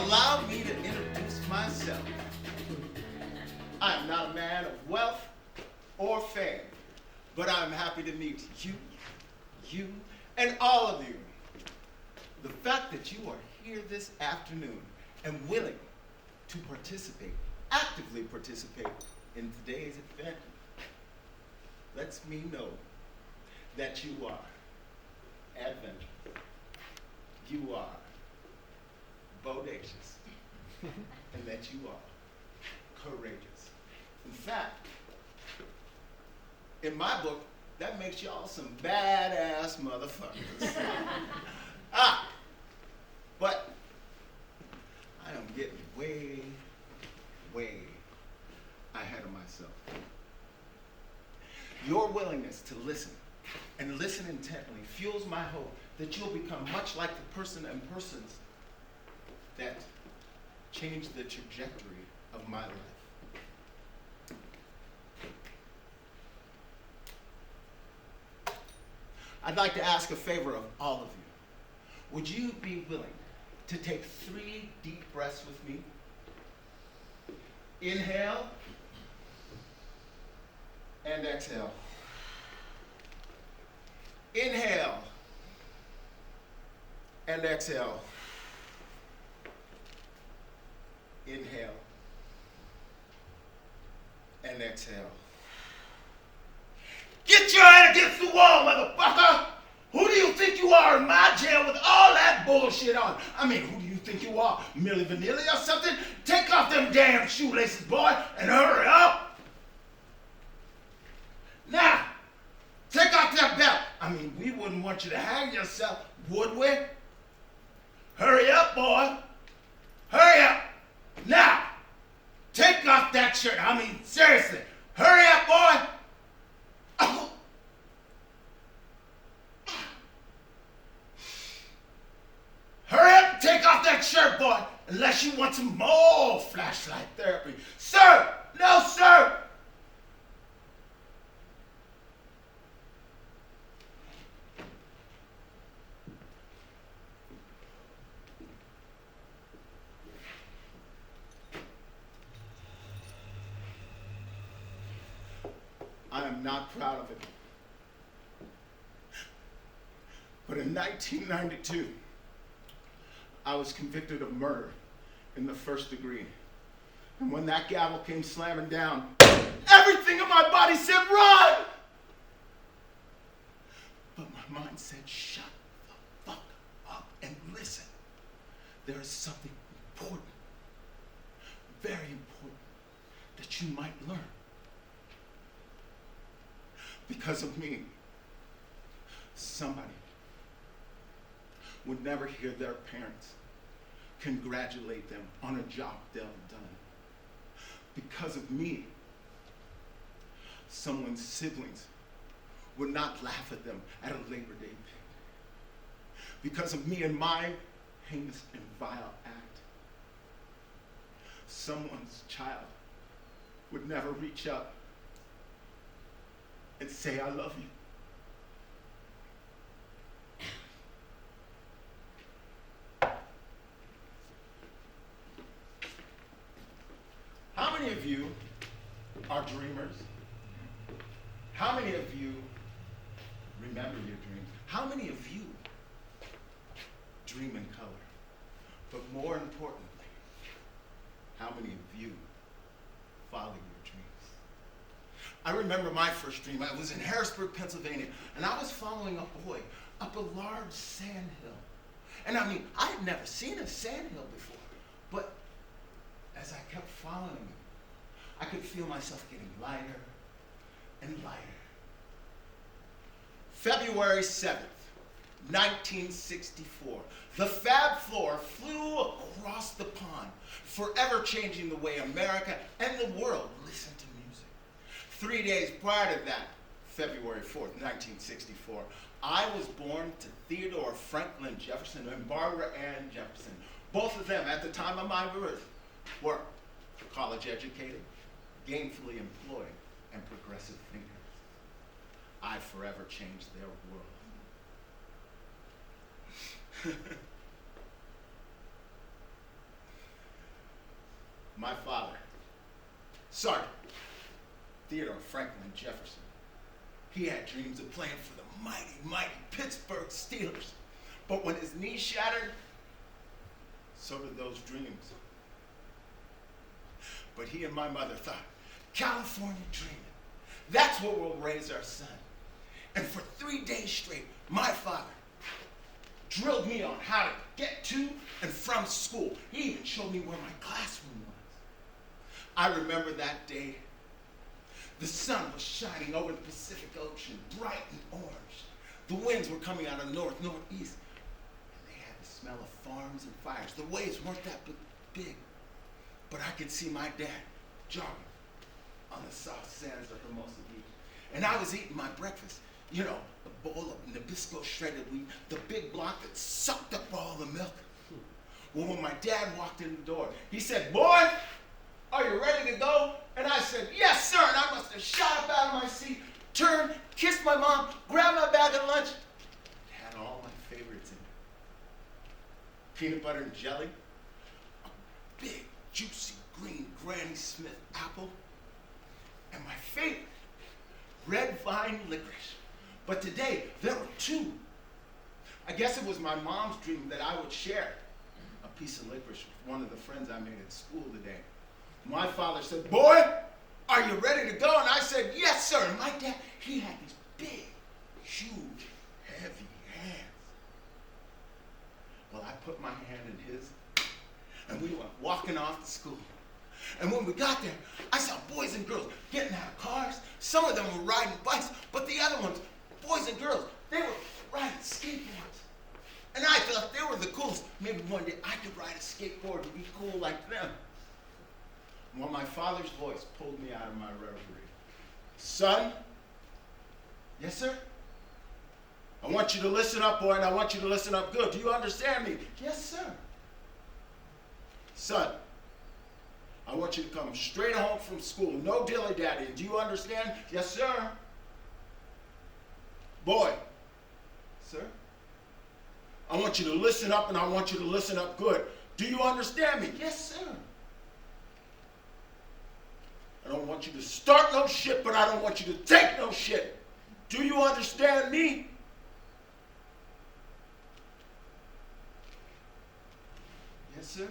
Allow me to introduce myself. I am not a man of wealth or fame, but I'm happy to meet you, and all of you. The fact that you are here this afternoon and willing to participate, actively participate in today's event, lets me know that you are adventurous, you are bodacious, and that you are courageous. In fact, in my book, that makes y'all some badass motherfuckers. But I am getting way ahead of myself. Your willingness to listen and listen intently fuels my hope that you'll become much like the person and persons that changed the trajectory of my life. I'd like to ask a favor of all of you. Would you be willing to take 3 deep breaths with me? Inhale and exhale. Inhale and exhale. Inhale and exhale. Get your head against the wall, motherfucker! Who do you think you are in my jail with all that bullshit on? I mean, who do you think you are? Milli Vanilli or something? Take off them damn shoelaces, boy, and hurry up! Now, take off that belt. I mean, we wouldn't want you to hang yourself, would we? Hurry up, boy. Hurry up. Now, take off that shirt. I mean, seriously. Hurry up, boy. Oh. Hurry up and take off that shirt, boy, unless you want some more flashlight therapy. Sir! No, sir! I am not proud of it. But in 1992, I was convicted of murder in the 1st degree. And when that gavel came slamming down, everything in my body said, run! But my mind said, shut the fuck up and listen. There is something important, very important, that you might learn. Because of me, somebody would never hear their parents congratulate them on a job they've done. Because of me, someone's siblings would not laugh at them at a Labor Day picnic. Because of me and my heinous and vile act, someone's child would never reach up and say, I love you. How many of you are dreamers? How many of you remember your dreams? How many of you dream in color? But more importantly, how many of you follow your dreams? I remember my first dream. I was in Harrisburg, Pennsylvania, and I was following a boy up a large sand hill. And I mean, I had never seen a sand hill before, but as I kept following him, I could feel myself getting lighter and lighter. February 7th, 1964, the Fab Four flew across the pond, forever changing the way America and the world listen to music. 3 days prior to that, February 4th, 1964, I was born to Theodore Franklin Jefferson and Barbara Ann Jefferson. Both of them, at the time of my birth, were college educated, gainfully employed, and progressive thinkers. I forever changed their world. my father, Sergeant Theodore Franklin Jefferson, he had dreams of playing for the mighty, mighty Pittsburgh Steelers. But when his knee shattered, so did those dreams. But he and my mother thought, California dreaming, that's where we'll raise our son. And for 3 days straight, my father drilled me on how to get to and from school. He even showed me where my classroom was. I remember that day. The sun was shining over the Pacific Ocean, bright and orange. The winds were coming out of north, northeast. And they had the smell of farms and fires. The waves weren't that big. But I could see my dad jogging on the soft sands of Hermosa Beach. And I was eating my breakfast. You know, the bowl of Nabisco shredded wheat, the big block that sucked up all the milk. Well, when my dad walked in the door, he said, "Boy, are you ready to go?" And I said, "Yes, sir." And I must have shot up out of my seat, turned, kissed my mom, grabbed my bag of lunch. It had all my favorites in it. Peanut butter and jelly, a big, juicy, green Granny Smith apple, and my favorite, red vine licorice. But today, there were 2. I guess it was my mom's dream that I would share a piece of licorice with one of the friends I made at school today. My father said, "Boy, are you ready to go?" And I said, "Yes, sir." And my dad, he had these big, huge, heavy hands. Well, I put my hand in his, and we went walking off to school. And when we got there, I saw boys and girls getting out of cars. Some of them were riding bikes, but the other ones, boys and girls, they were riding skateboards. And I thought they were the coolest. Maybe one day I could ride a skateboard and be cool like them. Well, my father's voice pulled me out of my reverie. "Son." "Yes, sir?" "I want you to listen up, boy, and I want you to listen up good. Do you understand me?" "Yes, sir." "Son, I want you to come straight home from school. No dilly-dally. Do you understand?" "Yes, sir." "Boy." "Sir?" "I want you to listen up, and I want you to listen up good. Do you understand me?" "Yes, sir." "I don't want you to start no shit, but I don't want you to take no shit. Do you understand me?" "Yes, sir."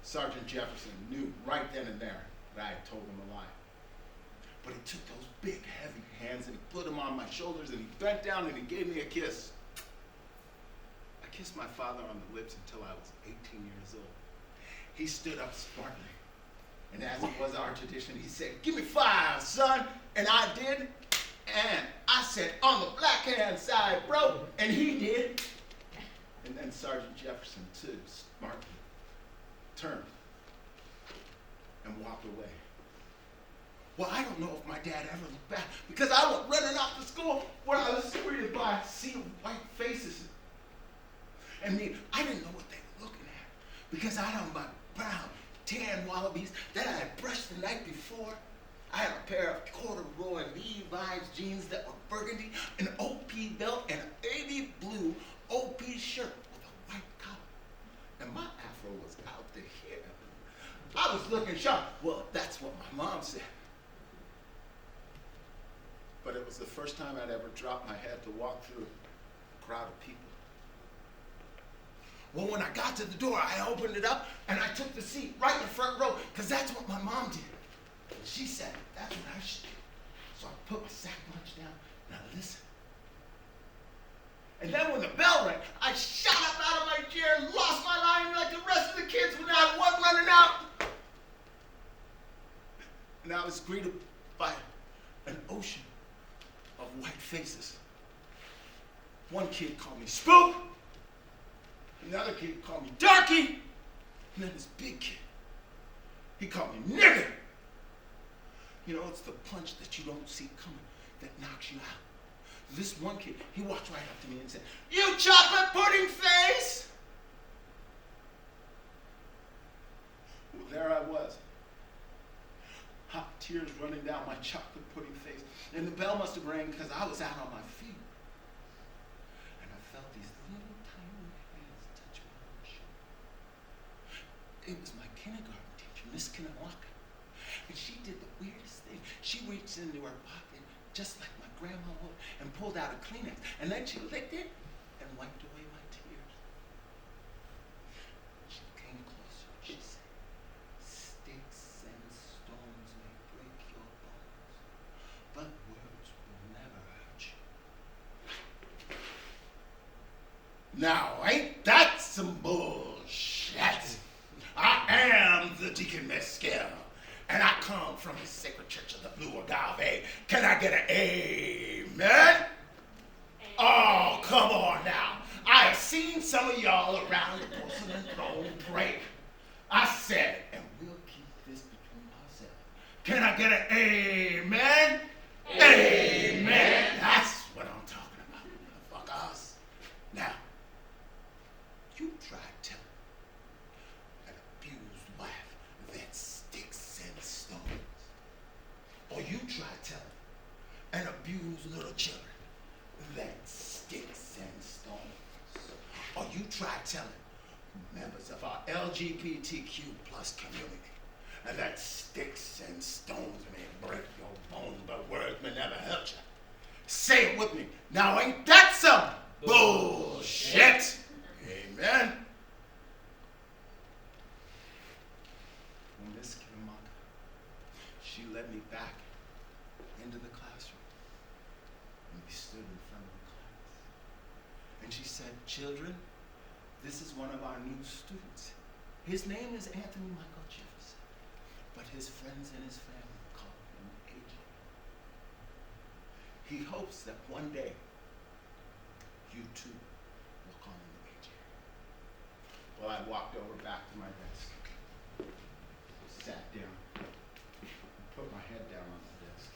Sergeant Jefferson knew right then and there that I had told him a lie. But he took those big, heavy hands and he put them on my shoulders and he bent down and he gave me a kiss. I kissed my father on the lips until I was 18 years old. He stood up smartly. And as it was our tradition, he said, "Give me 5, son." And I did. And I said, "On the black hand side, bro." And he did. And then Sergeant Jefferson, too, smartly turned and walked away. Well, I don't know if my dad ever looked back because I went running off to school where I was greeted by a sea of white faces. And I didn't know what they were looking at because I had on my brown, tan wallabies that I had brushed the night before. I had a pair of corduroy Levi's jeans that were burgundy, an OP belt, and an baby blue OP shirt with a white collar. And my afro was out to here. I was looking sharp. Well, that's what my mom said. But it was the first time I'd ever dropped my head to walk through a crowd of people. Well, when I got to the door, I opened it up and I took the seat right in the front row because that's what my mom did. She said, that's what I should do. So I put my sack lunch down and I listened. And then when the bell rang, I shot up out of my chair and lost my line like the rest of the kids when I was running out. And I was greeted by an ocean of white faces. One kid called me Spook. Another kid called me Darky. And then this big kid, he called me Nigger. You know, it's the punch that you don't see coming that knocks you out. This one kid, he walked right up to me and said, "You chocolate pudding face!" Well, there I was. Hot tears running down my chocolate pudding face. And the bell must have rang because I was out on my feet. And I felt these little tiny hands touch my shoulder. It was my kindergarten teacher, Miss Kinawaka. And she did the weirdest thing. She reached into her pocket, just like my grandma would, and pulled out a Kleenex. And then she licked it and wiped away my tears. She came closer and she said, "Sticks and stones may break your bones, but words will never hurt you." Now, ain't that some bullshit? I am the Deacon Mescal, and I come from the Sacred Church of the Blue Agave. Can I get an amen? Oh, come on now. I have seen some of y'all around the porcelain throne pray. I said it, and we'll keep this between ourselves. Can I get an amen? Amen. That's what I'm talking about, motherfuckers. Now, you try telling an abused wife that sticks and stones. Or you try telling an abused little children that sticks and stones. Or you try telling members of our LGBTQ plus community that sticks and stones may break your bones, but words may never hurt you. Say it with me. Now, ain't that some bullshit? Amen. When Miss Kinamaka, she led me back into the classroom, and we stood in front of the class. And she said, "Children, this is one of our new students. His name is Anthony Michael Jefferson, but his friends and his family call him AJ. He hopes that one day you too will call him AJ." Well, I walked over back to my desk, sat down, put my head down on the desk.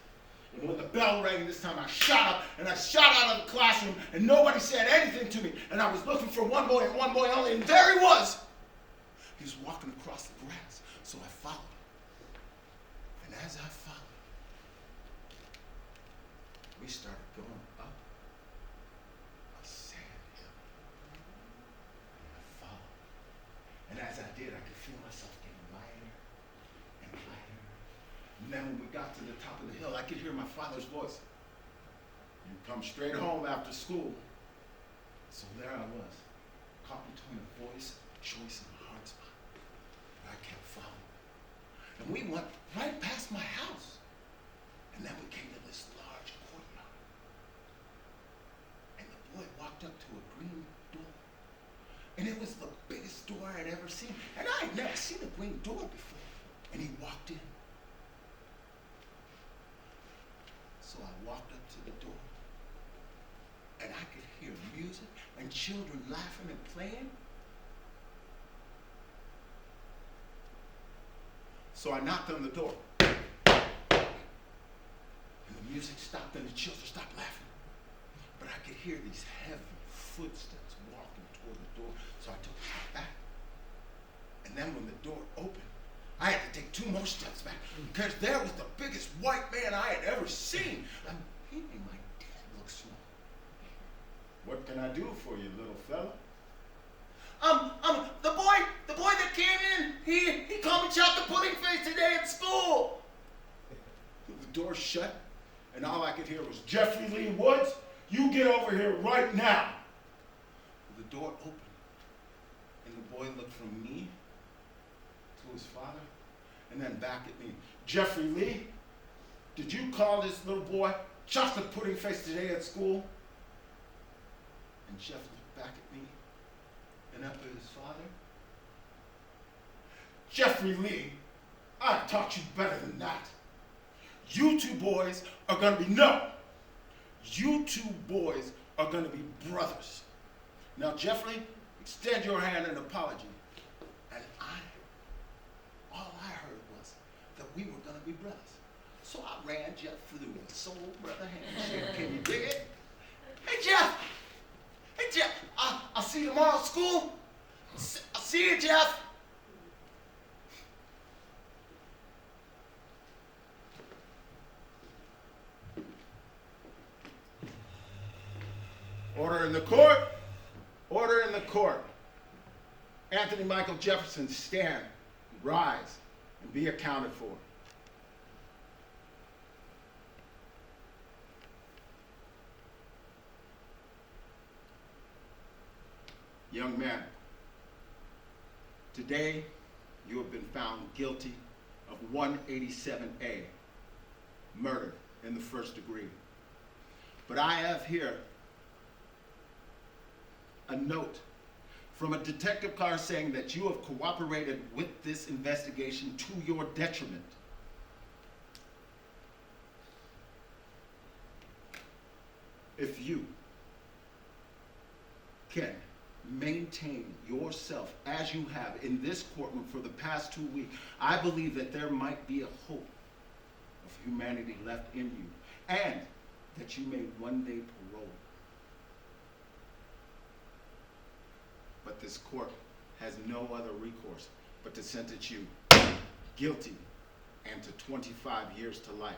And when the bell rang this time, I shot up and I shot out of the classroom, and nobody said anything to me. And I was looking for one boy and one boy only, and there he was. He was walking across the grass, so I followed him. And as I followed, we started going up a sand hill. And I followed. And as I did, I could feel myself getting lighter and lighter. And then when we got to the top of the hill, I could hear my father's voice. "You come straight home after school." So there I was, caught between a voice, a choice, and a hard spot. But I kept following. And we went right past my house. And then we came to this large courtyard. And the boy walked up to a green door. And it was the biggest door I had ever seen. And I had never seen a green door before. And he walked in. So I walked up to the door. And I could hear music and children laughing and playing. So I knocked on the door. And the music stopped and the children stopped laughing. But I could hear these heavy footsteps walking toward the door. So I took a step back. And then when the door opened, I had to take 2 more steps back because there was the biggest white man I had ever seen. He made my dad look small. "What can I do for you, little fella?" The boy that came in, he called me chocolate pudding face today at school." The door shut, and all I could hear was, "Jeffrey Lee Woods, you get over here right now." The door opened, and the boy looked from me to his father, and then back at me. "Jeffrey Lee, did you call this little boy chocolate pudding face today at school?" And Jeff looked back at me and up at his father. "Jeffrey Lee, I've taught you better than that. You two boys are going to be, you two boys are going to be brothers. Now, Jeffrey, extend your hand in apology." And all I heard was that we were going to be brothers. So I ran Jeff through a soul brother handshake. Can you dig it? "Hey, Jeff! Hey, Jeff! I'll see you tomorrow at school. I'll see you, Jeff." Order in the court. Order in the court. Anthony Michael Jefferson, stand. Rise and be accounted for. Young man, today you have been found guilty of 187A, murder in the first degree. But I have here a note from a detective car saying that you have cooperated with this investigation to your detriment. If you can maintain yourself as you have in this courtroom for the past 2 weeks, I believe that there might be a hope of humanity left in you, and that you may one day parole. But this court has no other recourse but to sentence you guilty and to 25 years to life.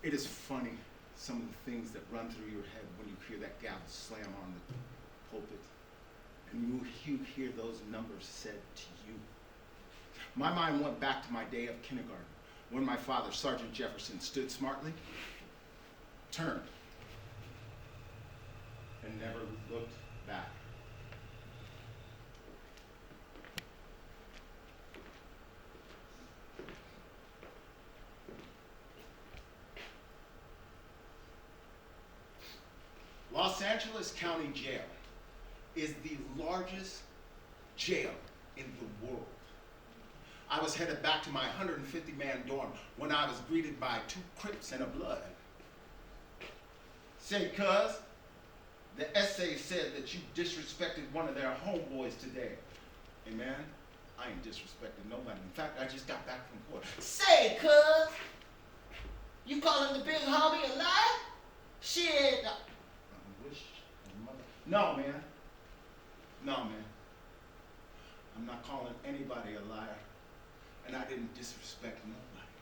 It is funny, some of the things that run through your head when you hear that gavel slam on the pulpit, and you hear those numbers said to you. My mind went back to my day of kindergarten, when my father, Sergeant Jefferson, stood smartly, turned, and never looked back. Los Angeles County Jail is the largest jail in the world. I was headed back to my 150-man dorm when I was greeted by 2 Crips and a Blood. Say, cuz, the essay said that you disrespected one of their homeboys today. Hey man, I ain't disrespecting nobody. In fact, I just got back from court. Say, cuz, you calling the big homie a lie? Shit. No, man. No, man. I'm not calling anybody a liar. And I didn't disrespect nobody.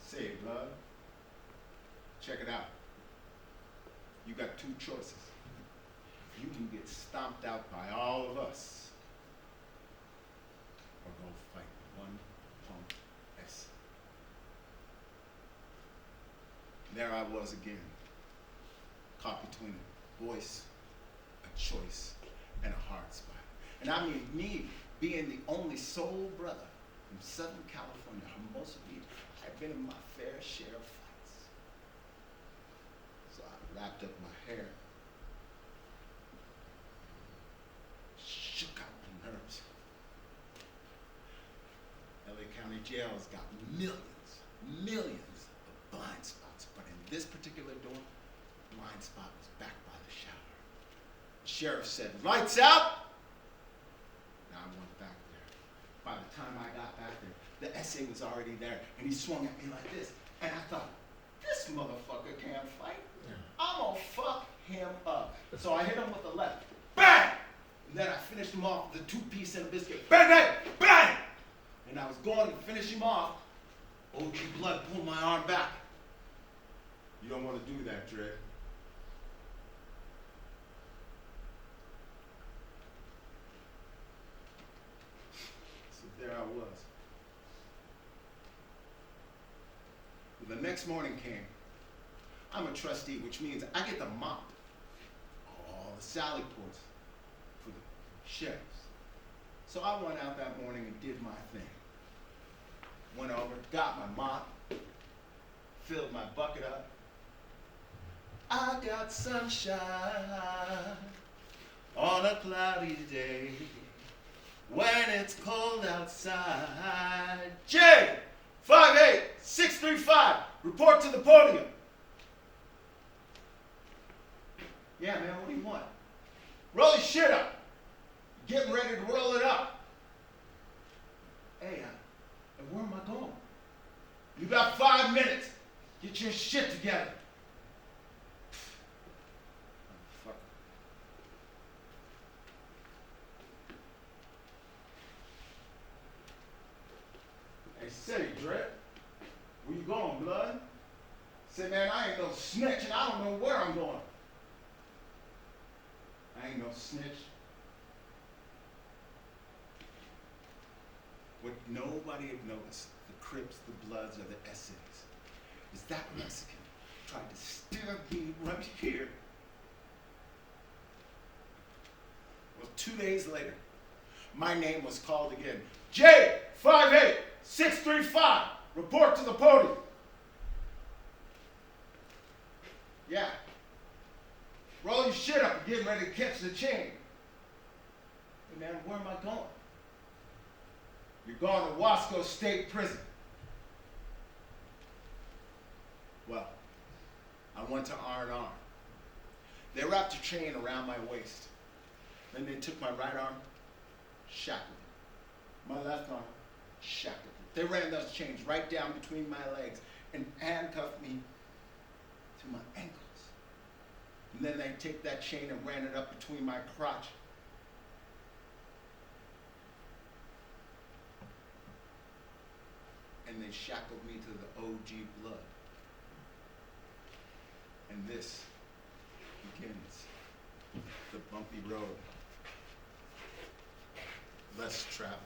Say it, Blood. Check it out. You got 2 choices. You can get stomped out by all of us, or go fight one punk S. There I was again, caught between a voice, a choice, and a hard spot. And I mean, me being the only soul brother from Southern California, Hermosa Beach, I've been in my fair share of fights. So I wrapped up my hair, shook out my nerves. LA County Jail has got millions of blind spots, but in this particular door, the blind spot was back by the shower. The sheriff said, "Lights out!" Now I went back there. By the time I got back there, the essay was already there, and he swung at me like this. And I thought, this motherfucker can't fight. I'm gonna fuck him up. So I hit him with the left. Bang! And then I finished him off with a 2-piece and a biscuit. Bang, bang, bang! And I was going to finish him off. OG Blood pulled my arm back. You don't want to do that, Dre. So there I was. When the next morning came, I'm a trustee, which means I get to mop all the sally ports for the sheriffs. So I went out that morning and did my thing. Went over, got my mop, filled my bucket up. I got sunshine on a cloudy day when it's cold outside. J 58635, report to the podium. Yeah, man, what do you want? Roll your shit up. Getting ready to roll it up. Hey, where am I going? You got 5 minutes. Get your shit together. Fuck. Hey, say, Dre, where you going, Blood? Say, man, I ain't no snitch, and I don't know where I'm going. I ain't no snitch. What nobody had noticed, the Crips, the Bloods, or the Essays, is that Mexican tried to stab me right here. Well, 2 days later, my name was called again. J58635, report to the podium. Yeah. Roll your shit up and get ready to catch the chain. Hey man, where am I going? You're going to Wasco State Prison. Well, I went to R&R. They wrapped a chain around my waist. Then they took my right arm, shackled it. My left arm, shackled it. They ran those chains right down between my legs and handcuffed me to my ankles. And then they take that chain and ran it up between my crotch. And they shackled me to the OG blood. And this begins the bumpy road, less traveled.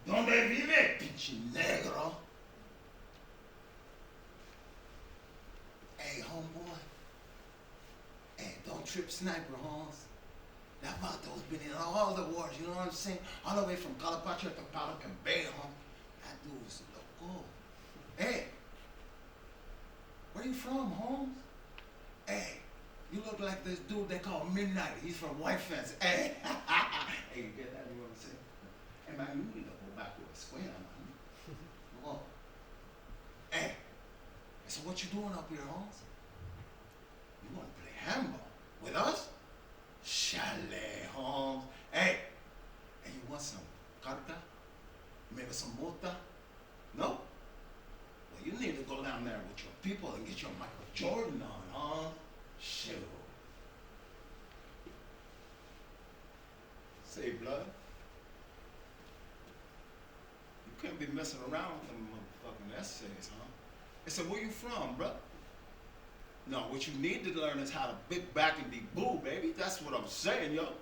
¿Dónde vive, pinche negro? Hey, homeboy. Hey, don't trip Sniper, Holmes. That vato's been in all the wars, you know what I'm saying? All the way from Calapacho to Pelican Bay, homie. That dude's loco. Hey, where you from, Holmes? Hey, you look like this dude they call Midnight. He's from White Fence. Hey, hey, you get that? You know what I'm saying? Hey, man, you need to go back to a square, man. Whoa. Hey, so what you doing up here, Holmes? You want to play handball with us? Chalet, Holmes. Hey, you want some carta? Maybe some mota? No? Well, you need to go down there with your people and get your Michael Jordan on, huh? Shoot. Say, blood, you can't be messing around with them motherfucking essays, huh? I said, where you from, bro? No, what you need to learn is how to big back and be boo, baby. That's what I'm saying, yo.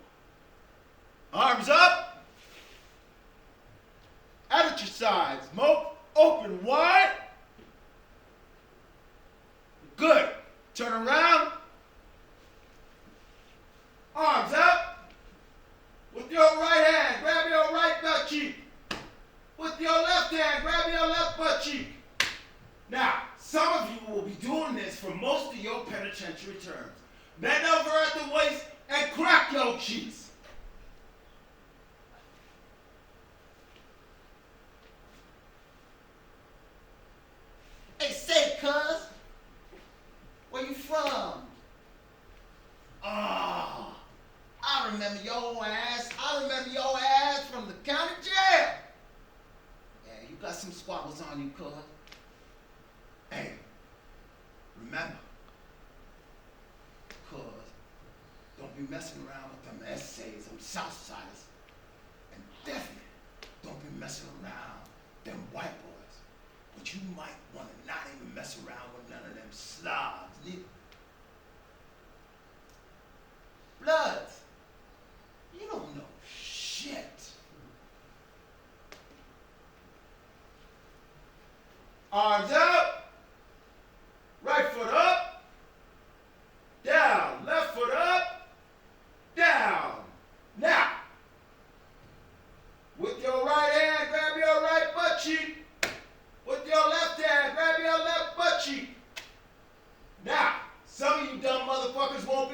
Arms up. Out at your sides, Mo. Open wide. Good. Turn around. Arms up. With your right hand, grab your right butt cheek. With your left hand, grab your left butt cheek. Now, some of you will be doing this for most of your penitentiary terms. Bend over at the waist and crack your cheeks. Hey, say, cuz, where you from? Oh, I remember your ass. I remember your ass from the county jail. Yeah, you got some squabbles on you, cuz. Hey, remember, cuz, don't be messing around with them essays, them Southsiders. And definitely don't be messing around them white boys. But you might want to not even mess around with none of them slobs, neither. Bloods, you don't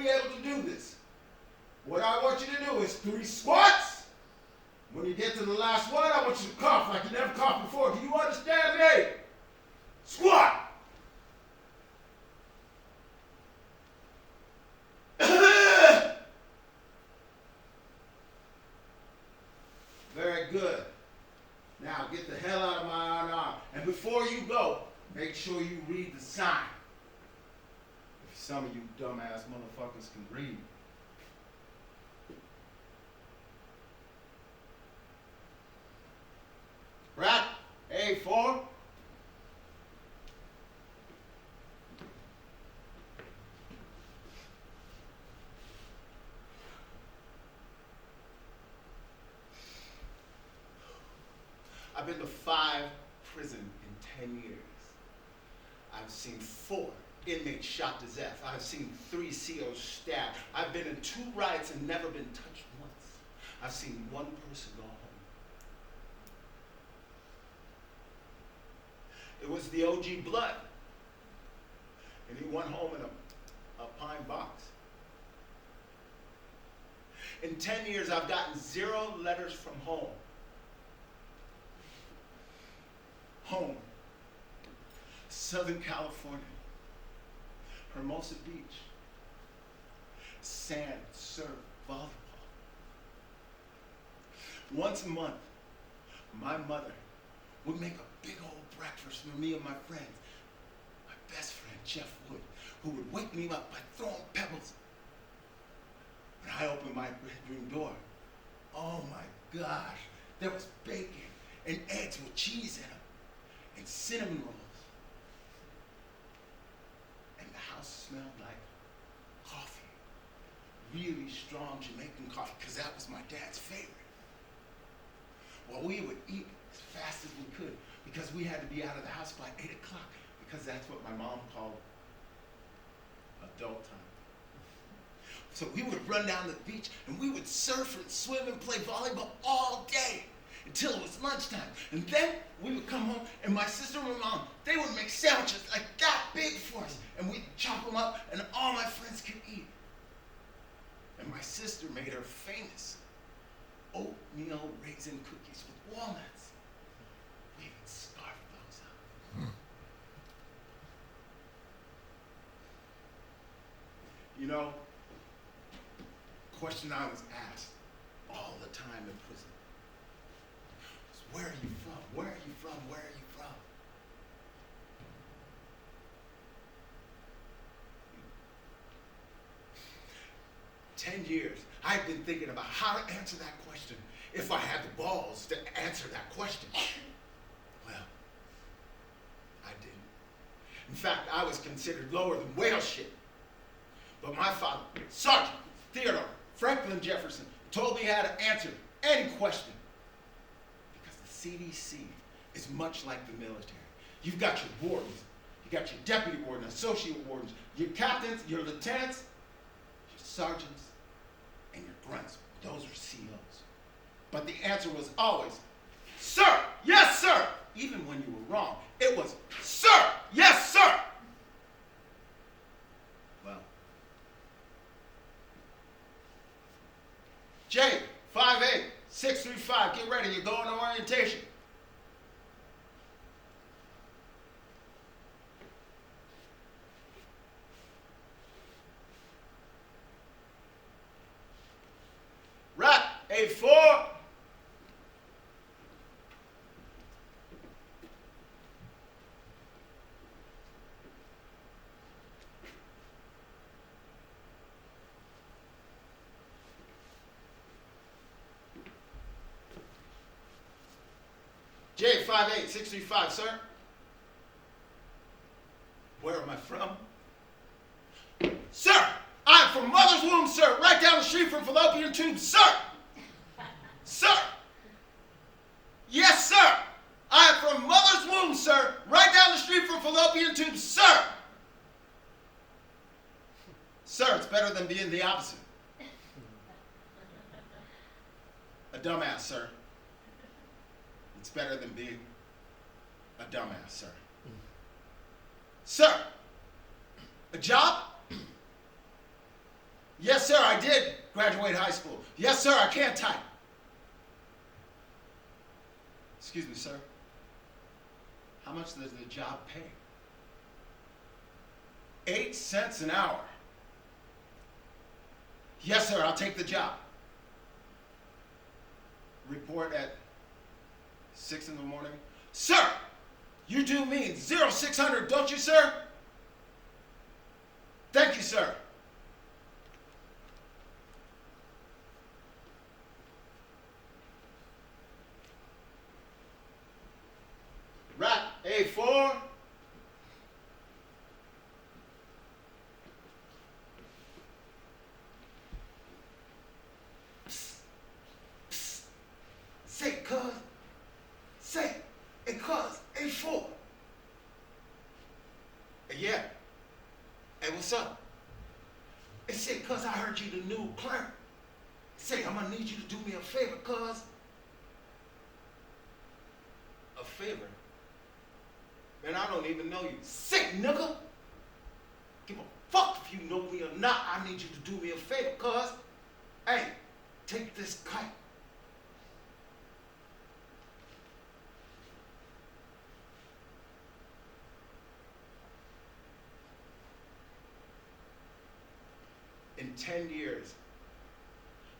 be able to do this. What I want you to do is 3 squats. When you get to the last one, I want you to cough like you never coughed before. Do you understand me? Squat. Very good. Now get the hell out of my own arm. And before you go, make sure you read the sign. If some of you dumbass motherfuckers can read. Right? A4. I've been to 5 prisons in 10 years. I've seen 4 inmates shot to death. I've seen 3 COs stabbed. I've been in 2 riots and never been touched once. I've seen 1 person go home. It was the OG Blood. And he went home in a pine box. In 10 years, I've gotten 0 letters from home. Home. Southern California. Hermosa Beach. Sand, surf, volleyball. Once a month, my mother would make a big old breakfast for me and my friends. My best friend, Jeff Wood, who would wake me up by throwing pebbles. When I opened my bedroom door, oh my gosh, there was bacon and eggs with cheese in them, and cinnamon rolls. And the house smelled like coffee. Really strong Jamaican coffee, because that was my dad's favorite. Well, we would eat as fast as we could, because we had to be out of the house by 8 o'clock, because that's what my mom called adult time. So we would run down to the beach, and we would surf and swim and play volleyball all day until it was lunchtime. And then we would come home, and my sister and my mom, they would make sandwiches like that big for us, and we'd chop them up, and all my friends could eat. And my sister made her famous oatmeal raisin cookies with walnuts. We would scarf those up. You know, question I was asked all the time in prison was, where are you from? Where are you from? Where are you from? 10 years, I've been thinking about how to answer that question if I had the balls to answer that question. Well, I didn't. In fact, I was considered lower than whale shit. But my father, Sergeant Theodore Franklin Jefferson, told me how to answer any question. Because the CDC is much like the military. You've got your wardens, you got your deputy warden, associate wardens, your captains, your lieutenants, your sergeants, and your grunts. Those are COs. But the answer was always, sir, yes, sir. Even when you were wrong, it was, sir, yes, sir. Well, J58635, get ready, you're going to orientation. Right, A4. J58635, sir. Where am I from? Sir, I'm from Mother's Womb, sir, right down the street from Fallopian Tubes, sir. Sir. Yes, sir. I am from Mother's Womb, sir, right down the street from Fallopian Tubes, sir. Sir, it's better than being the opposite. A dumbass, sir. It's better than being a dumbass, sir. Sir, a job? Yes, sir, I did graduate high school. Yes, sir, I can type. Excuse me, sir. How much does the job pay? 8 cents an hour. Yes, sir, I'll take the job. Report at 6 in the morning. Sir, you do mean 0600, don't you, sir? Thank you, sir. Rack A4. Say, cuz. Say, hey, cuz, A4. Yeah. Hey, what's up? Hey, say, cuz, I heard you the new clerk. Say, I'm gonna need you to do me a favor, cuz. A favor? Man, I don't even know you. Say, nigga. Give a fuck if you know me or not. I need you to do me a favor, cuz. Hey, take this kite. In 10 years,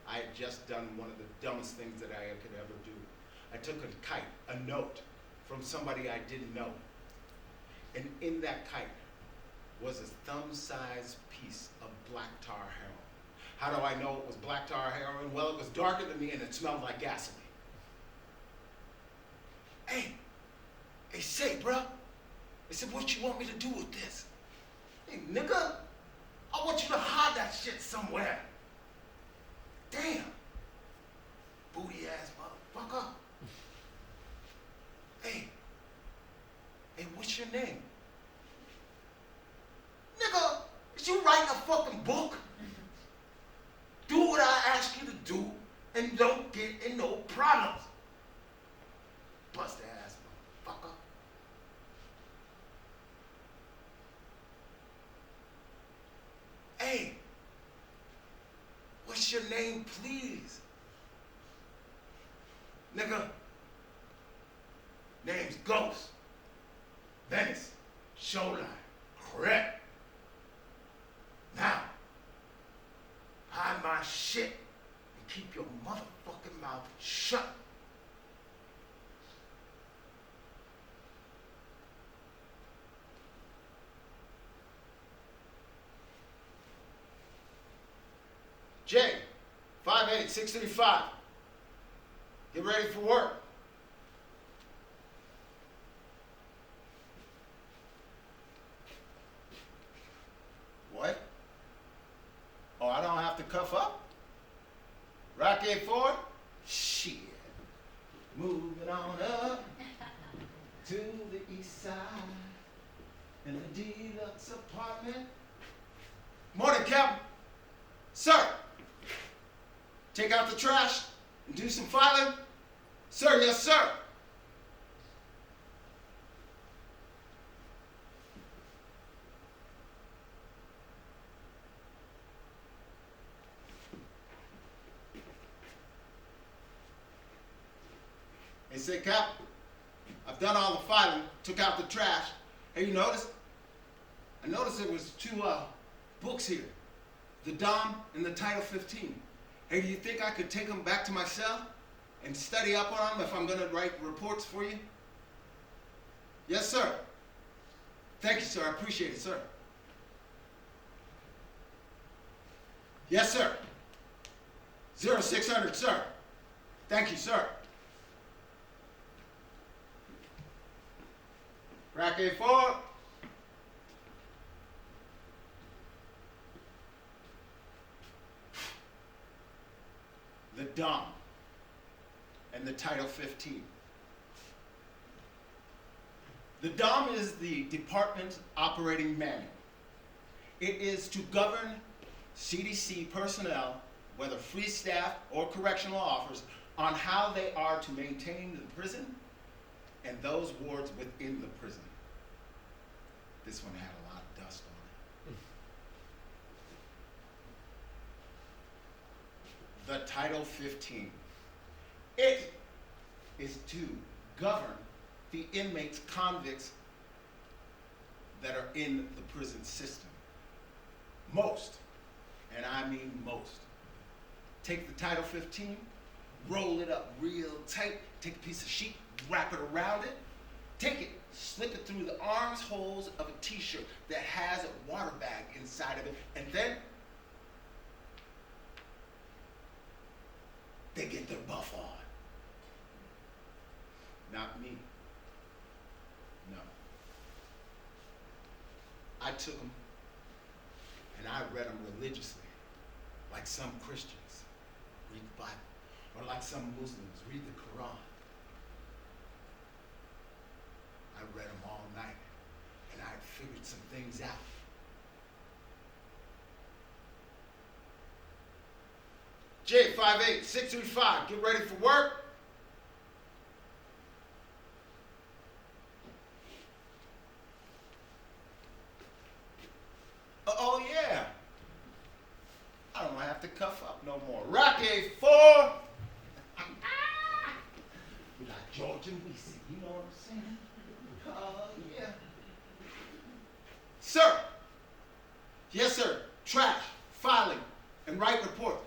I had just done one of the dumbest things that I could ever do. I took a kite, a note, from somebody I didn't know. And in that kite was a thumb-sized piece of black tar heroin. How do I know it was black tar heroin? Well, it was darker than me and it smelled like gasoline. Hey, say, bruh. I said, what you want me to do with this? Hey, nigga, I want you to hide that shit somewhere. Damn. Booty ass motherfucker. Hey, what's your name? Nigga, is you writing a fucking book? Do what I ask you to do and don't get in no problems. Bust ass motherfucker. Hey, what's your name, please? Nigga, name's Ghost. Venice, Shoreline, correct. Now, hide my shit and keep your motherfucking mouth shut. J, 58635. Get ready for work. What? Oh, I don't have to cuff up? Rack A4? Shit. Moving on up to the east side in the deluxe apartment. Morning, Captain. Sir, take out the trash and do some filing. Sir, yes, sir. Hey, say, Cap, I've done all the filing, took out the trash. Hey, you notice? I noticed there was two books here. The Dom and the Title 15. Hey, do you think I could take them back to my cell and study up on them if I'm going to write reports for you? Yes, sir. Thank you, sir. I appreciate it, sir. Yes, sir. 0600, sir. Thank you, sir. Rack A4. The Dom and the Title 15. The Dom is the Department Operating Manual. It is to govern CDC personnel, whether free staff or correctional officers, on how they are to maintain the prison and those wards within the prison. This one had a lot of dust Title 15. It is to govern the inmates, convicts that are in the prison system. Most, and I mean most, take the Title 15, roll it up real tight, take a piece of sheet, wrap it around it, take it, slip it through the armholes of a t-shirt that has a water bag inside of it, and then they get their buff on. Not me. No. I took them and I read them religiously, like some Christians read the Bible, or like some Muslims read the Quran. I read them all night, and I figured some things out. J58635, get ready for work. Oh yeah, I don't have to cuff up no more. Rock A4. We like George and Weezy, you know what I'm saying? Yeah. Sir. Yes, sir. Trash, filing, and write report.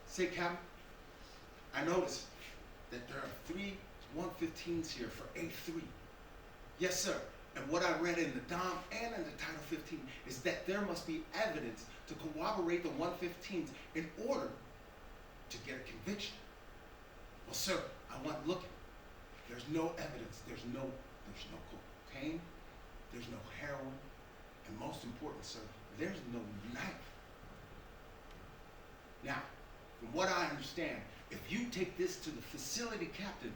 Say, Captain, I noticed that there are 3 115s here for A3. Yes, sir. And what I read in the DOM and in the Title 15 is that there must be evidence to corroborate the 115s in order to get a conviction. Well, sir, I went looking. There's no evidence. There's no cocaine. There's no heroin. And most important, sir, there's no knife. Now, from what I understand, if you take this to the facility captain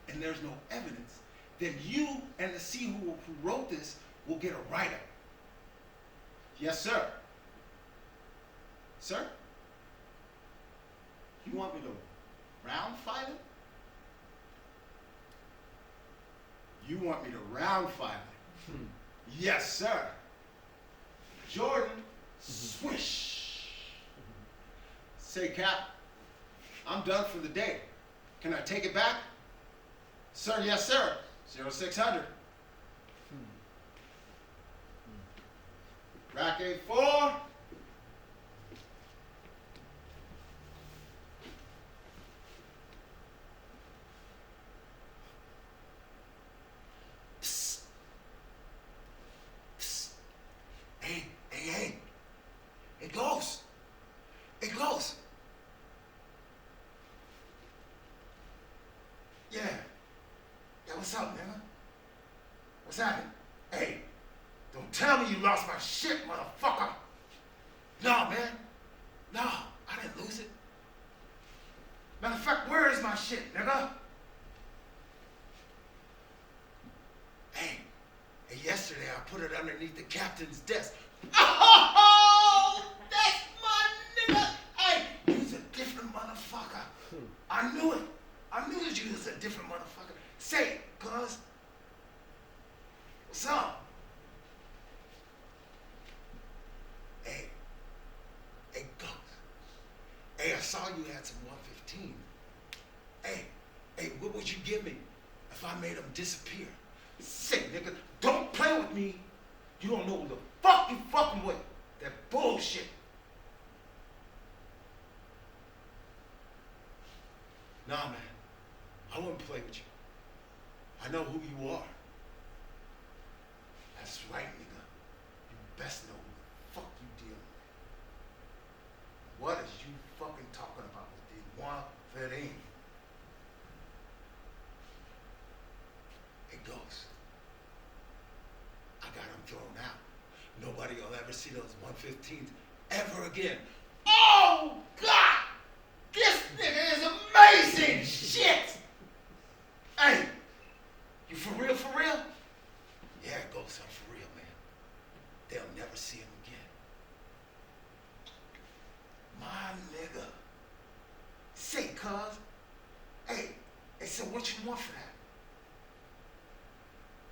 and there's no evidence, then you and the C who wrote this will get a write-up. Yes, sir. Sir? You want me to round file it? You want me to round file it? Yes, sir. Jordan, swish. Say, Cap, I'm done for the day. Can I take it back? Sir, yes, sir. 0600. Rack A4. Psst. Psst. Hey. It goes. Yeah. What's up, nigga? What's happening? Hey, don't tell me you lost my shit, motherfucker. No, man. No, I didn't lose it. Matter of fact, where is my shit, nigga? Hey, yesterday I put it underneath the captain's desk. Oh, that's my nigga. Hey, you's a different motherfucker. I knew it. I knew that you was a different motherfucker. Say it, cuz. What's up? Hey, Ghost. Hey, I saw you had some 115. Hey, what would you give me if I made them disappear? Say, nigga, don't play with me. You don't know who the fuck you fucking with. That bullshit. Nah, man. I wouldn't play with you. I know who you are. That's right, nigga. You best know who the fuck you dealing with. What is you fucking talking about with the 115? It goes. I got him thrown out. Nobody will ever see those 115s ever again. Oh, God! This nigga is amazing shit! Hey, you for real? Yeah, it goes on for real, man. They'll never see him again. My nigga. Say, cuz. Hey, so what you want for that?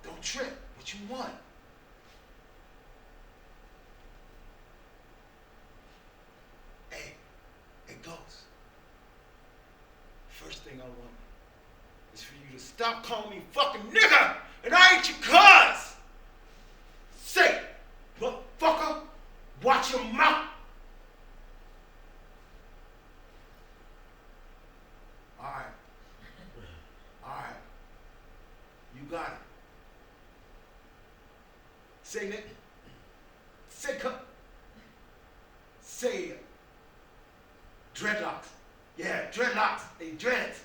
Don't trip. What you want? Hey, it goes. I want is for you to stop calling me fucking nigga, and I ain't your cuz. Say, motherfucker, watch your mouth. All right, you got it. Say nigga. Say cup. Say dreadlocks. Yeah, dreadlocks. They dreads.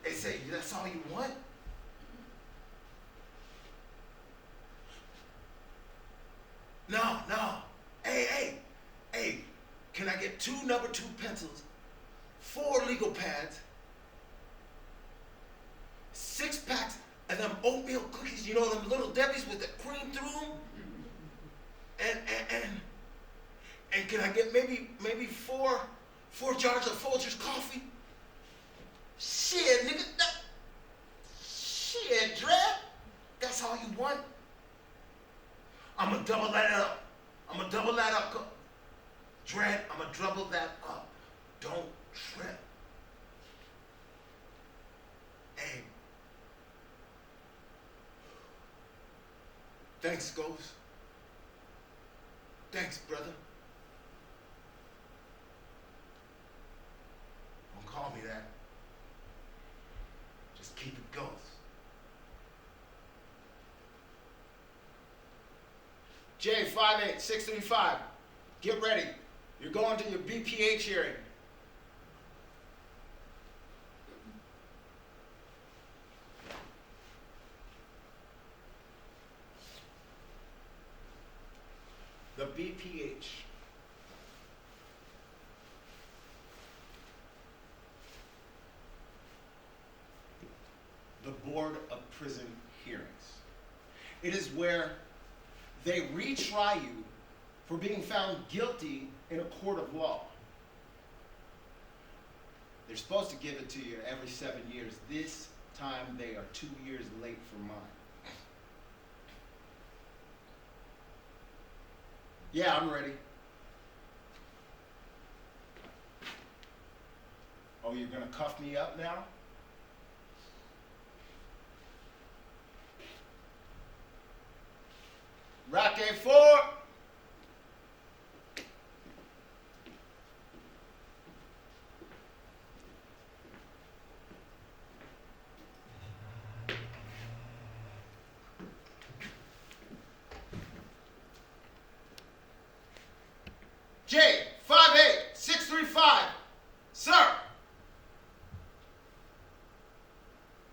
They say that's all you want? No. Hey, can I get 2 number 2 pencils, 4 legal pads, 6 packs of them oatmeal cookies, you know, them little Debbie's with the cream through them? And can I get maybe 4 jars of Folgers coffee? Shit, nigga. Shit, Dread. That's all you want? I'ma double that up. Dread, I'ma double that up. Don't trip. Hey. Thanks, Ghost. Thanks, brother. Don't call me that. Just keep it Ghost. J58635, get ready. You're going to your BPH hearing. The BPH. The Board of Prison Hearings. It is where they retry you for being found guilty in a court of law. They're supposed to give it to you every 7 years. This time they are 2 years late for mine. Yeah, I'm ready. Oh, you're gonna cuff me up now? Rack A4. J58635. Sir.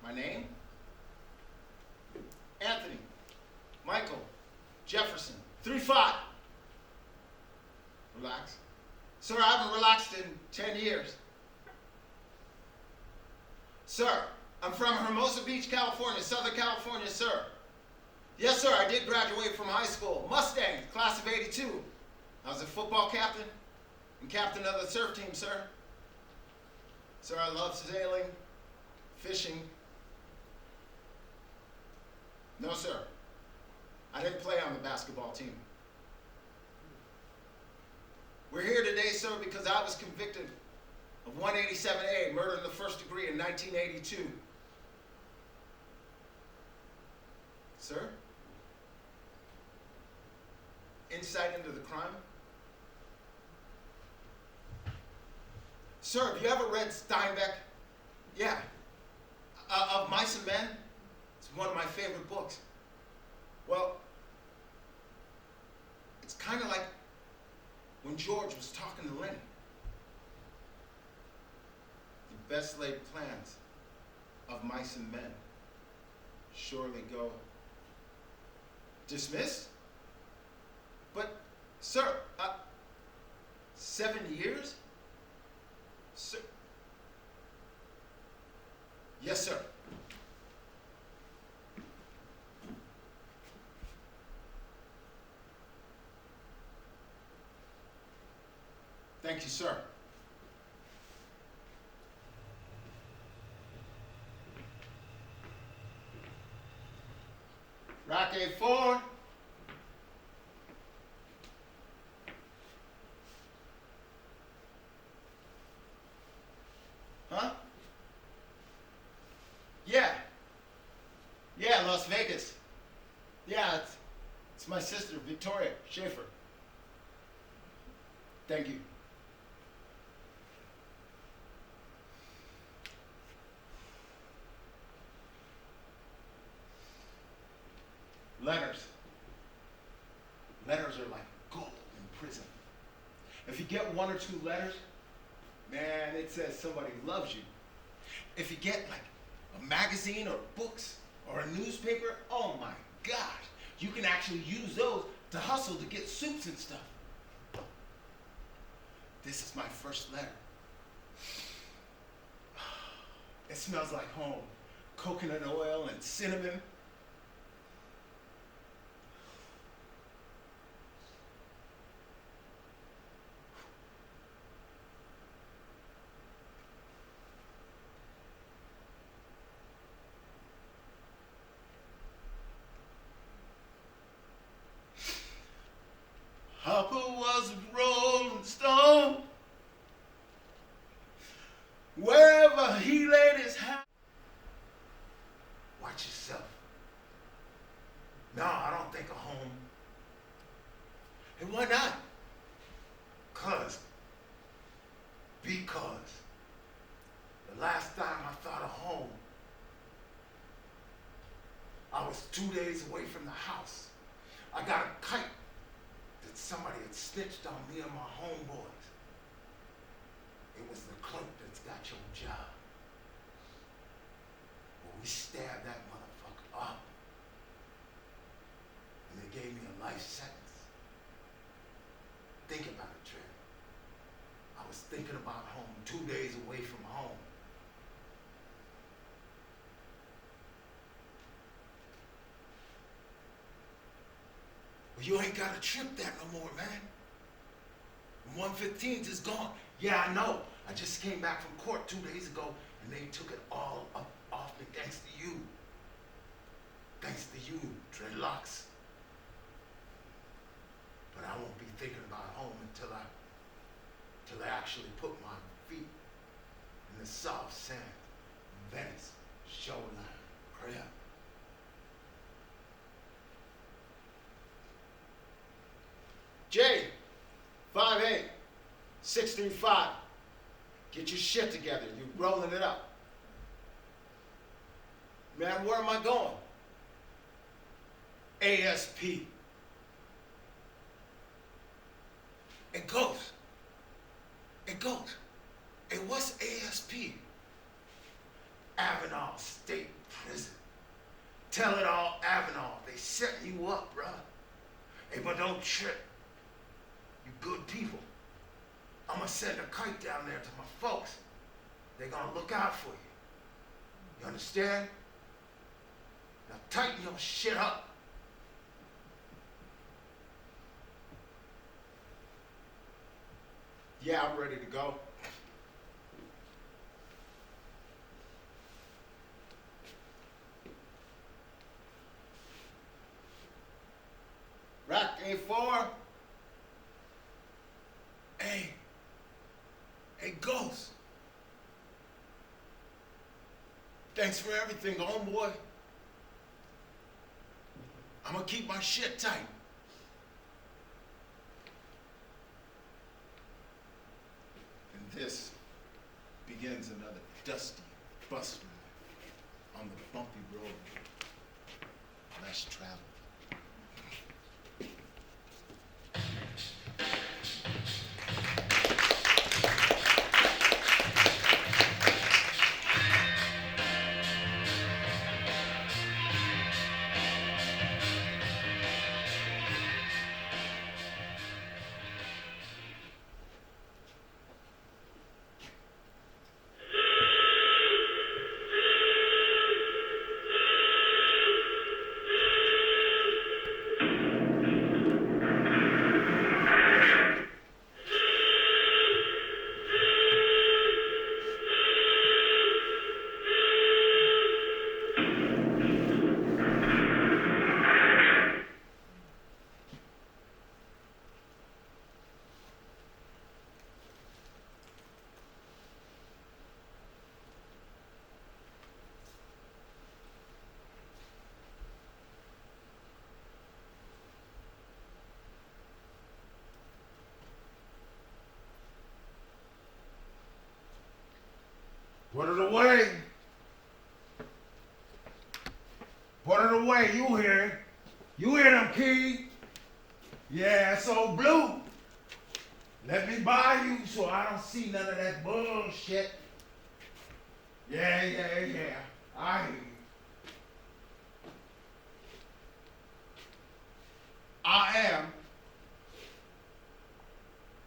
My name? Anthony. Michael. Jefferson. 35. Relax. Sir, I haven't relaxed in 10 years. Sir, I'm from Hermosa Beach, California, Southern California, sir. Yes, sir, I did graduate from high school. Mustang, class of 82. I was a football captain and captain of the surf team, sir. Sir, I love sailing, fishing. No, sir. I didn't play on the basketball team. We're here today, sir, because I was convicted of 187A, murder in the first degree in 1982. Sir? Insight into the crime? Sir, have you ever read Steinbeck? Yeah. Of Mice and Men? It's one of my favorite books. Well, it's kind of like when George was talking to Lenny. The best laid plans of mice and men surely go dismissed. But, sir, 7 years? Sir. Yes, sir. Thank you, sir. Rack A4. Huh? Thank you. Letters. Letters are like gold in prison. If you get one or two letters, man, it says somebody loves you. If you get like a magazine or books or a newspaper, oh my gosh, you can actually use those to hustle to get soups and stuff. This is my first letter. It smells like home. Coconut oil and cinnamon. Hopper was a rolling stone. Wherever he laid his hat. Watch yourself. No, I don't think of home. And why not? Because the last time I thought of home, I was 2 days away from the house. I got a kite that somebody had snitched on me and my homeboys. It was the clerk that's got your job. Well, we stabbed that motherfucker up. And they gave me a life sentence. Think about it, Trent. I was thinking about home, 2 days away from home. Well, you ain't got to trip that no more, man. 115th is gone. Yeah, I know. I just came back from court 2 days ago, and they took it all up off me thanks to you. Thanks to you, dreadlocks. But I won't be thinking about home until I actually put my feet in the soft sand, Venice, shoreline, crib. J, 58-635. Get your shit together. You rolling it up. Man, where am I going? ASP. It goes. Hey, what's ASP? Avenal State Prison. Tell it all, Avenal. They setting you up, bruh. Hey, but don't trip. You good people. I'm gonna send a kite down there to my folks. They're gonna look out for you. You understand? Now tighten your shit up. Yeah, I'm ready to go. Rack A4. Hey, Ghost. Thanks for everything, homeboy. I'm gonna keep my shit tight. And this begins another dusty bus ride on the bumpy road, less traveled. Put it away. Put it away. You hear it. You hear them, Key? Yeah, it's old Blue. Let me buy you so I don't see none of that bullshit. Yeah. I hear you. I am,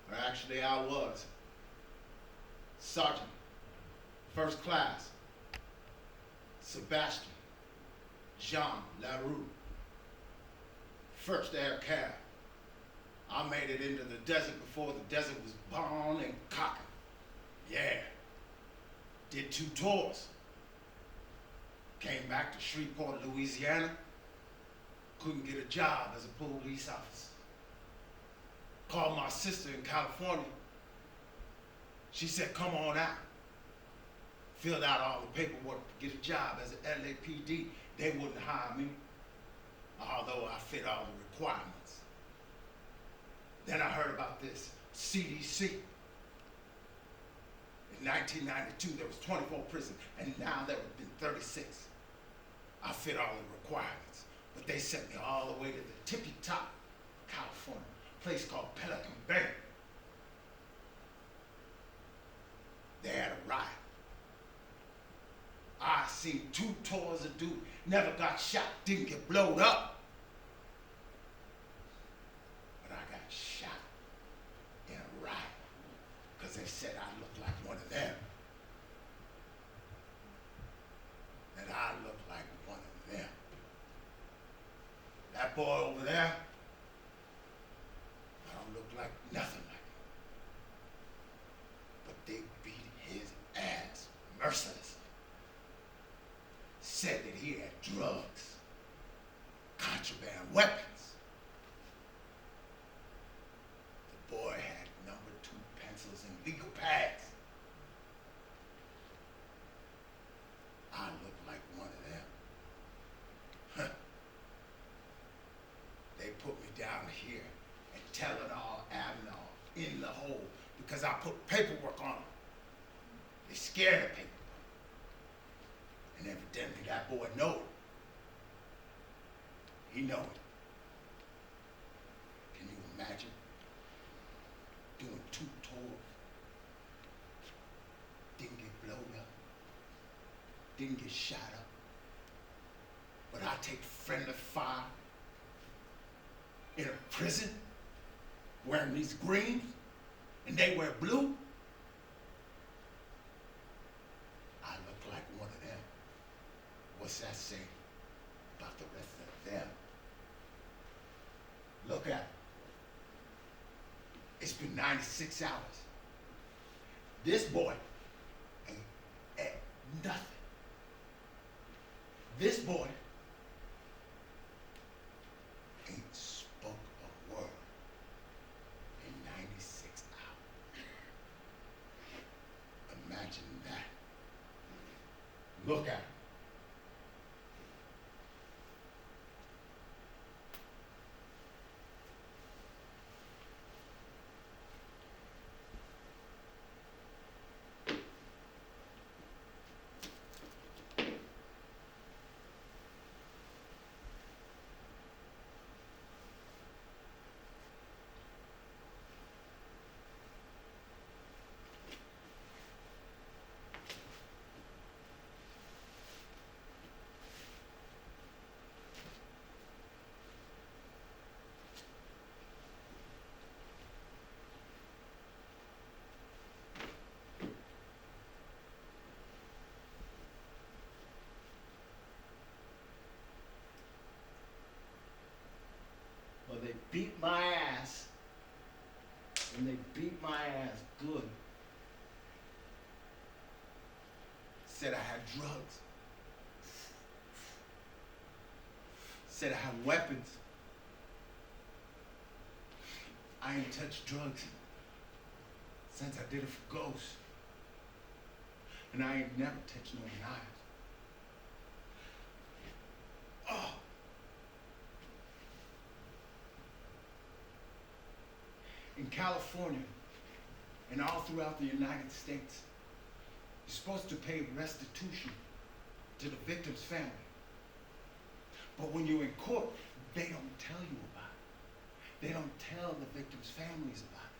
or actually I was, Sergeant, First Class, Sebastian Jean LaRue, First Air Cab. I made it into the desert before the desert was born and cocking. Yeah. Did 2 tours. Came back to Shreveport, Louisiana. Couldn't get a job as a police officer. Called my sister in California. She said, come on out. Filled out all the paperwork to get a job as an LAPD. They wouldn't hire me, although I fit all the requirements. Then I heard about this CDC. In 1992, there was 24 prisons, and now there have been 36. I fit all the requirements, but they sent me all the way to the tippy top of California, a place called Pelican Bay. They had a riot. I seen 2 tours of duty, never got shot, didn't get blowed up. But I got shot in a riot because they said I looked like one of them. That I looked like one of them. That boy over there, I don't look like nothing like him. But they beat his ass mercilessly. Said that he had drugs, contraband weapons. The boy had number 2 pencils and legal pads. I look like one of them. Huh. They put me down here and Telenol, Avenol in the hole because I put paperwork on them. They scared of paperwork. And evidently that boy know it. He know it. Can you imagine doing 2 tours? Didn't get blown up. Didn't get shot up. But I take friendly fire in a prison wearing these greens and they wear blue. I look like one of them. What's that say about the rest of them? Look at it. It's been 96 hours. This boy ain't at nothing. This boy ain't spoke a word in 96 hours. Imagine that. Look at it. Well, they beat my ass, and they beat my ass good. Said I had drugs. Said I had weapons. I ain't touched drugs since I did it for Ghost. And I ain't never touched no knives. Oh. In California and all throughout the United States, You're supposed to pay restitution to the victim's family. But when you're in court, they don't tell you about it. They don't tell the victims' families about it.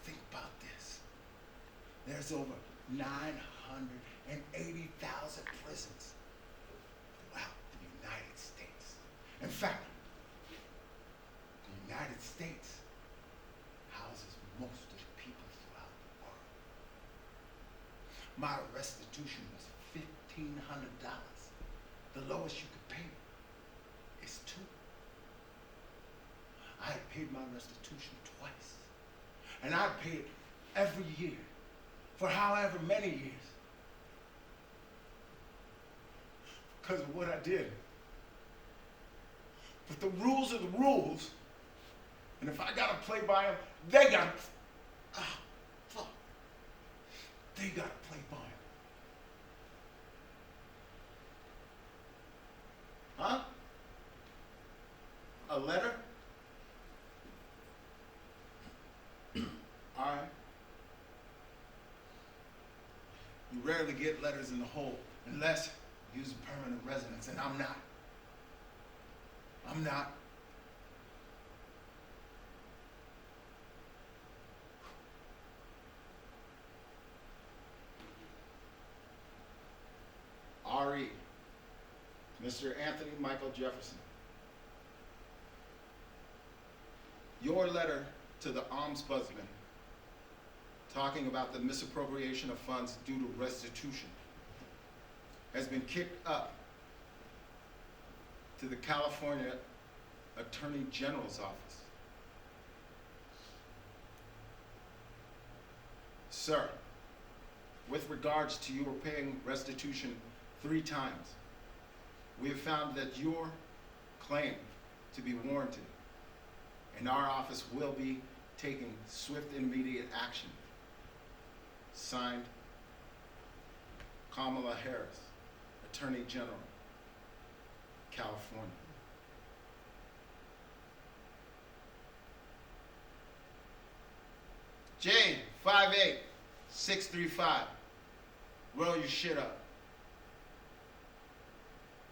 Think about this. There's over 980,000 prisons throughout the United States. In fact, the United States houses most of the people throughout the world. My restitution was $1,500. The lowest you could pay is $2. I had paid my restitution twice. And I paid it every year for however many years. Because of what I did. But the rules are the rules. And if I gotta play by them, they gotta. Fuck. They gotta play by them. Huh? A letter? All right. You rarely get letters in the hole unless you use a permanent residence, and I'm not. I'm not. R.E. Mr. Anthony Michael Jefferson. Your letter to the ombudsman talking about the misappropriation of funds due to restitution has been kicked up to the California Attorney General's office. Sir, with regards to your paying restitution 3 times, we have found that your claim to be warranted, and our office will be taking swift and immediate action. Signed, Kamala Harris, Attorney General, California. J58635. Roll your shit up.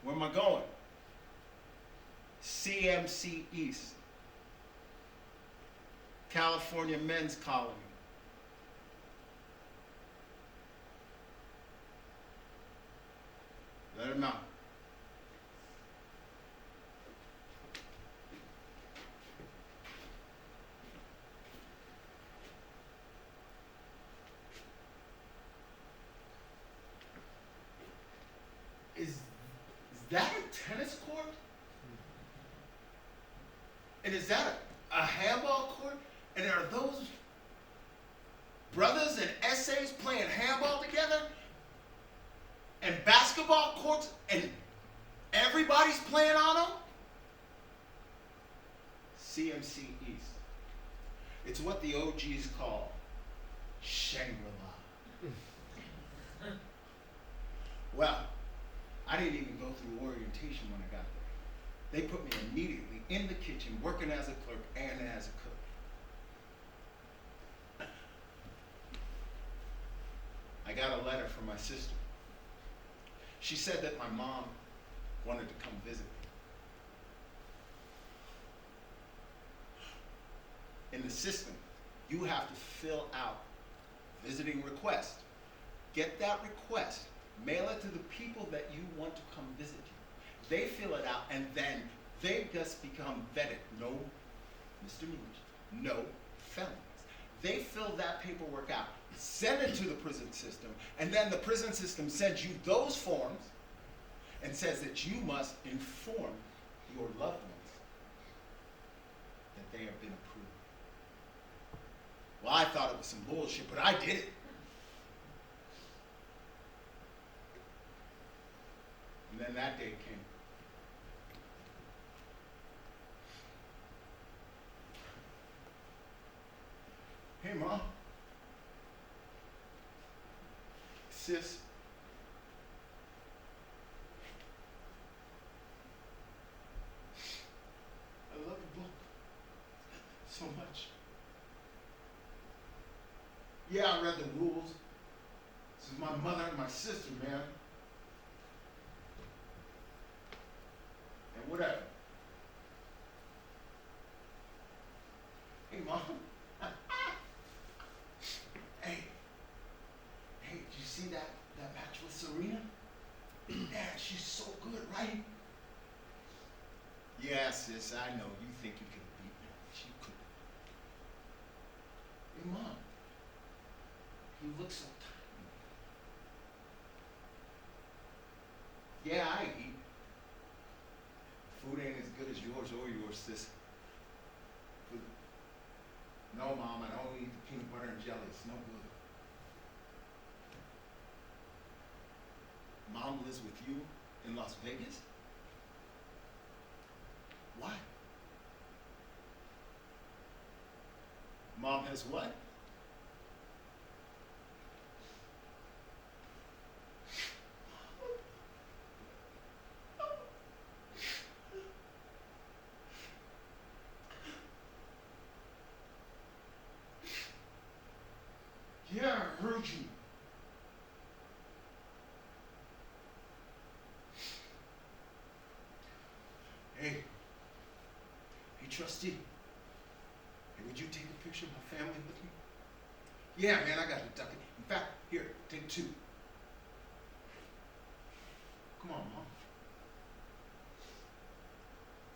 Where am I going? CMC East, California Men's Colony. Let him out. Is that a tennis court? And is that a handball court? And are those brothers and essays playing handball together? And basketball courts, and everybody's playing on them? CMC East. It's what the OGs call Shangri-La. Well, I didn't even go through orientation when I got there. They put me immediately in the kitchen, working as a clerk and as a cook. I got a letter from my sister. She said that my mom wanted to come visit me. In the system, you have to fill out visiting request. Get that request, mail it to the people that you want to come visit you. They fill it out, and then they just become vetted. No misdemeanors, no felonies. They fill that paperwork out, send it to the prison system, and then the prison system sends you those forms and says that you must inform your loved ones that they have been approved. Well, I thought it was some bullshit, but I did it. And then that day came. Hey, Mom. Sis. I love the book so much. Yeah, I read the rules This is my mother and my sister, man. And whatever. Hey, Mom. Hey. Hey, did you see that match with Serena? Man, she's so good, right? Yeah, sis, I know. You think you could beat me. She couldn't. Hey, Mom. You look so tired. Yeah, I eat. Food ain't as good as yours or yours, sis. Food. No, Mom, I don't eat the peanut butter and jelly. It's no good. Mom lives with you in Las Vegas? Why? Mom has what? Yeah, I heard you. Hey. Hey, trustee. Hey, would you take a picture of my family with me? Yeah, man, I got it, Ducky. In fact, here, take two. Come on, Mom.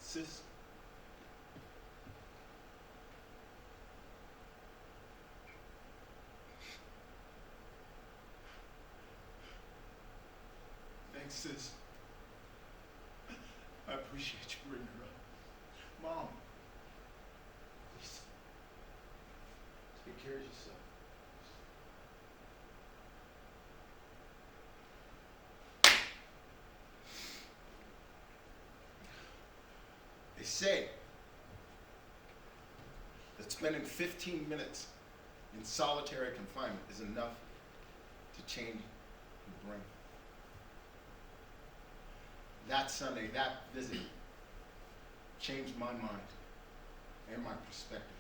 Sis. Thanks, sis. I appreciate you bringing her up. Mom, please, take care of yourself. They say that spending 15 minutes in solitary confinement is enough to change your brain. That Sunday, that visit changed my mind and my perspective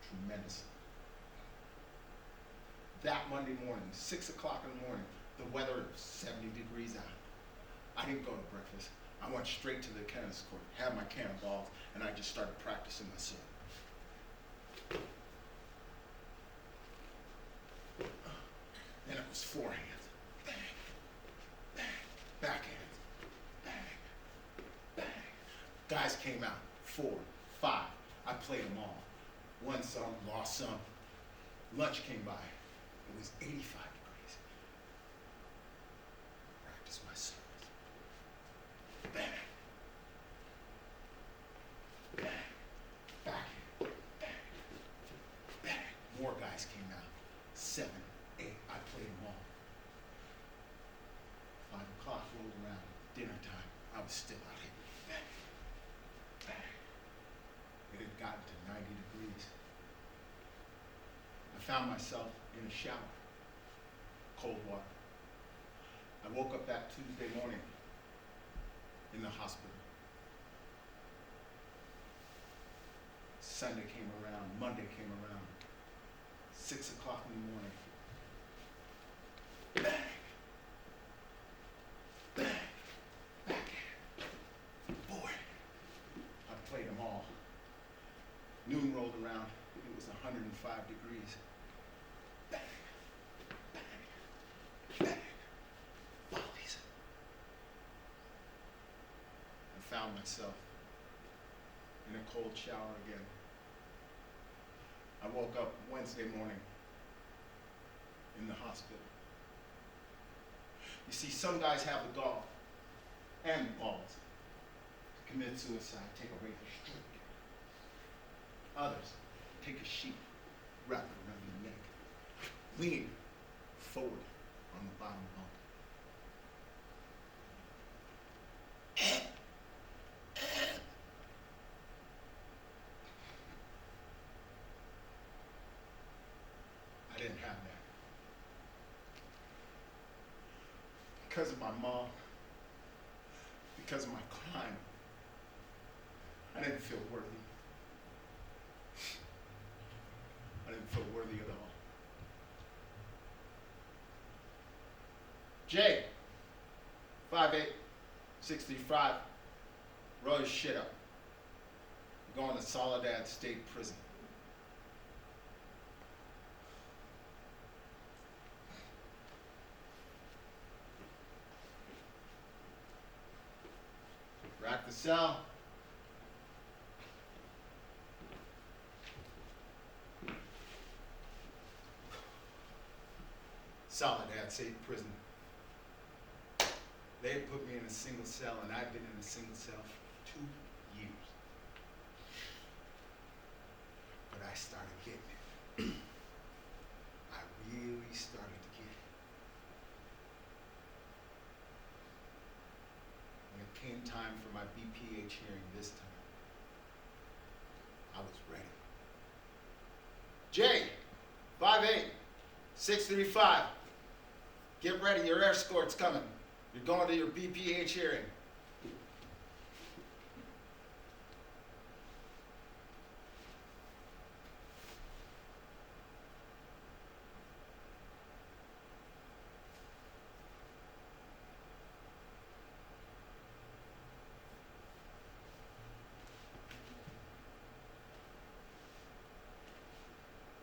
tremendously. That Monday morning, 6 o'clock in the morning, the weather was 70 degrees out. I didn't go to breakfast. I went straight to the tennis court, had my cannonballs, and I just started practicing my serve. Then it was forehand. Bang, bang, backhand. Bang, bang. Guys came out, 4, 5. I played them all. Won some, lost some. Lunch came by. It was 85 degrees. Practice my service. Bang. Bang. Backhand. Bang. Bang. More guys came out. 7, 8. I played them all. 5 o'clock rolled around. Dinner time. I was still out here. Bang. Bang. It had gotten to 90 degrees. I found myself in a shower. Cold water. I woke up that Tuesday morning in the hospital. Sunday came around, Monday came around. 6 o'clock in the morning. Bang! Bang! Backhand. Boy, I played them all. Noon rolled around. It was 105 degrees. Bang! Bang! Bang! Volleys. I found myself in a cold shower again. I woke up Wednesday morning in the hospital. You see, some guys have the gall and the balls to commit suicide, take a razor straight. Others take a sheet, wrap it around your neck, lean forward on the bottom bunk. I didn't have that. Because of my mom, because of my crime, I didn't feel worthy. I didn't feel worthy at all. Jay, 5'8", 6'3", roll your shit up. You're going to Soledad State Prison. Rack the cell. Soledad State Prison. They put me in a single cell, and I've been in a single cell for 2 years. But I started getting it. I really started to get it. When it came time for my BPH hearing this time, I was ready. Jay, 5'8", 6'3", get ready, your escort's coming. You're going to your BPH hearing.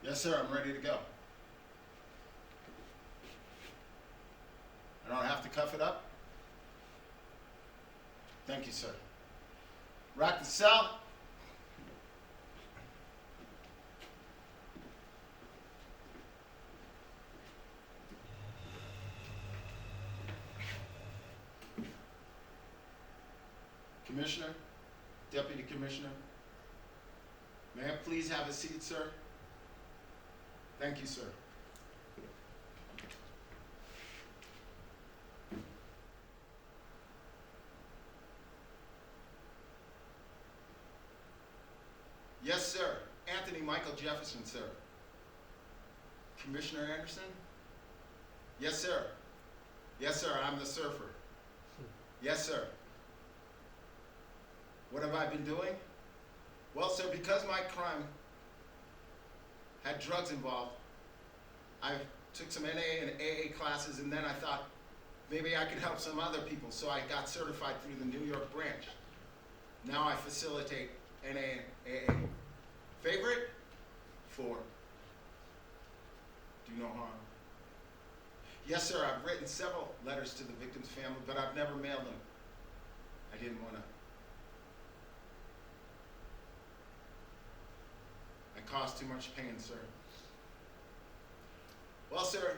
Yes, sir, I'm ready to go. I don't have to cuff it up? Thank you, sir. Rack the cell. Commissioner, Deputy Commissioner, may I please have a seat, sir? Thank you, sir. Yes, sir. Anthony Michael Jefferson, sir. Commissioner Anderson? Yes, sir. Yes, sir, I'm the surfer. Yes, sir. What have I been doing? Well, sir, because my crime had drugs involved, I took some NA and AA classes, and then I thought maybe I could help some other people, so I got certified through the New York branch. Now I facilitate NA and AA. Favorite? 4. Do no harm. Yes, sir, I've written several letters to the victim's family, but I've never mailed them. I didn't want to. I caused too much pain, sir. Well, sir,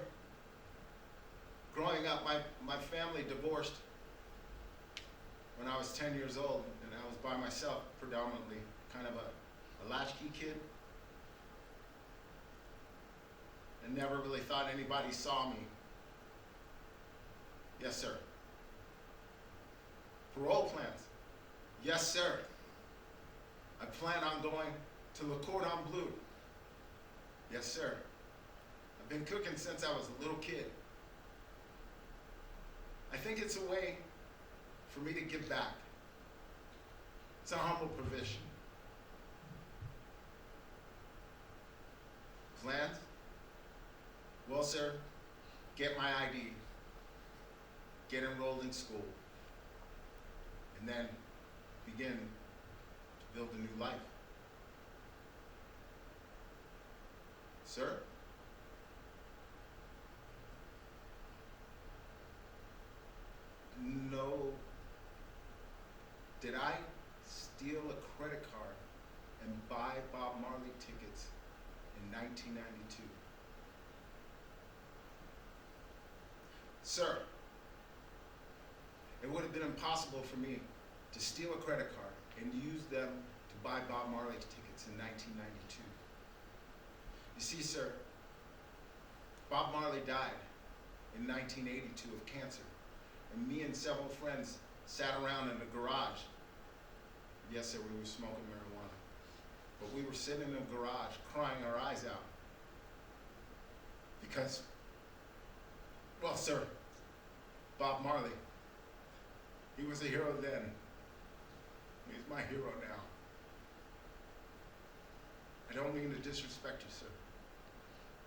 growing up, my family divorced when I was 10 years old, and I was by myself predominantly, kind of a latchkey kid. And never really thought anybody saw me. Yes, sir. Parole plans. Yes, sir. I plan on going to Le Cordon Bleu. Yes, sir. I've been cooking since I was a little kid. I think it's a way for me to give back. It's a humble provision. Plans? Well, sir, get my ID, get enrolled in school, and then begin to build a new life. Sir? No. Did I steal a credit card and buy Bob Marley tickets in 1992? Sir, it would have been impossible for me to steal a credit card and use them to buy Bob Marley tickets in 1992. You see, sir, Bob Marley died in 1982 of cancer, and me and several friends sat around in the garage. Yes, sir, we were smoking marijuana, but we were sitting in the garage crying our eyes out because, well, sir, Bob Marley, he was a hero then. He's my hero now. I don't mean to disrespect you, sir,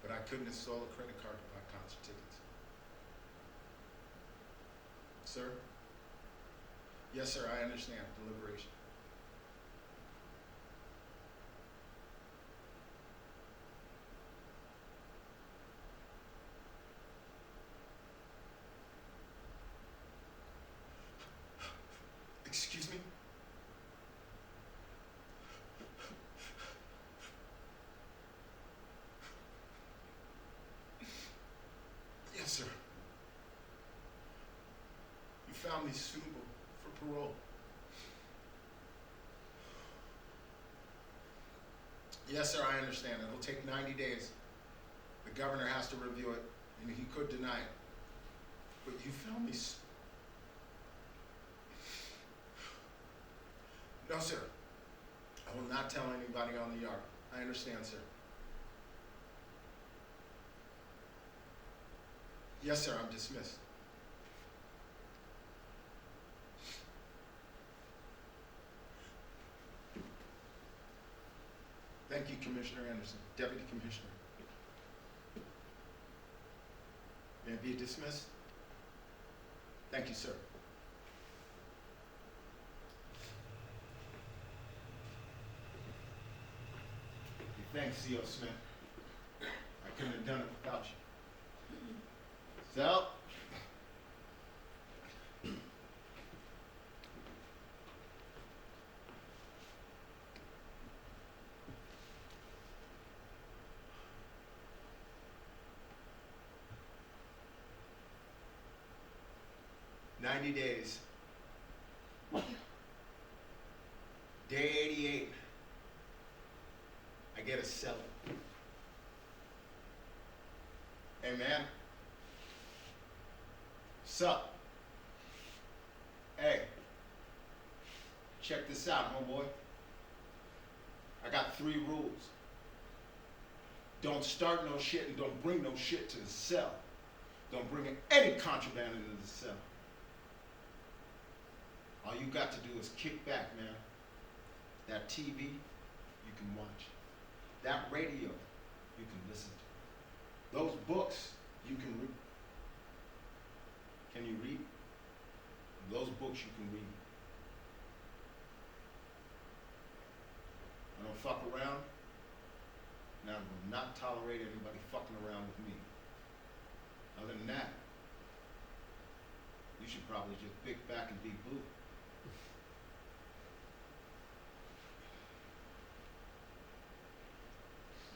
but I couldn't have stole a credit card to buy concert tickets. Sir? Yes, sir, I understand. Deliberation. Excuse me? Yes, sir. You found me suitable for parole. Yes, sir, I understand. It'll take 90 days. The governor has to review it, and he could deny it. But you found me. No, sir. I will not tell anybody on the yard. I understand, sir. Yes, sir, I'm dismissed. Thank you, Commissioner Anderson. Deputy Commissioner. May I be dismissed? Thank you, sir. Thanks, C.O. Smith. I couldn't have done it without you. So, 90 days. Day 88. I get a cell. Hey, man. Sup? Hey. Check this out, homeboy. I got 3 rules. Don't start no shit and don't bring no shit to the cell. Don't bring any contraband into the cell. All you got to do is kick back, man. That TV, you can watch. That radio, you can listen to. Those books, you can read. Can you read? Those books you can read. I don't fuck around, and I will not tolerate anybody fucking around with me. Other than that, you should probably just pick back and be blue.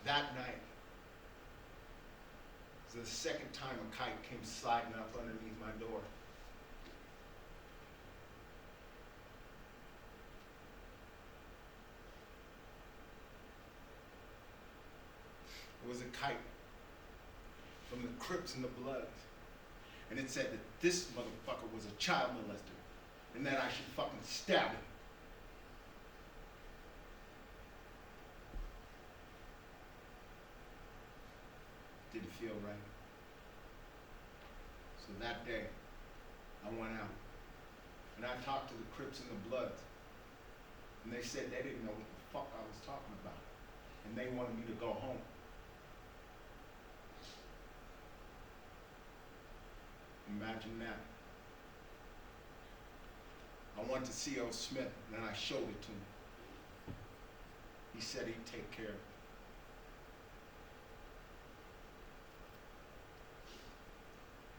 That night was the second time a kite came sliding up underneath my door. It was a kite from the Crips and the Bloods. And it said that this motherfucker was a child molester and that I should fucking stab him. Didn't feel right. So that day, I went out and I talked to the Crips and the Bloods. And they said they didn't know what the fuck I was talking about. And they wanted me to go home. Imagine that. I went to C.O. Smith and I showed it to him. He said he'd take care of it.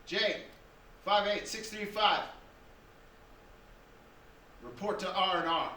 J, 58635. Report to R&R.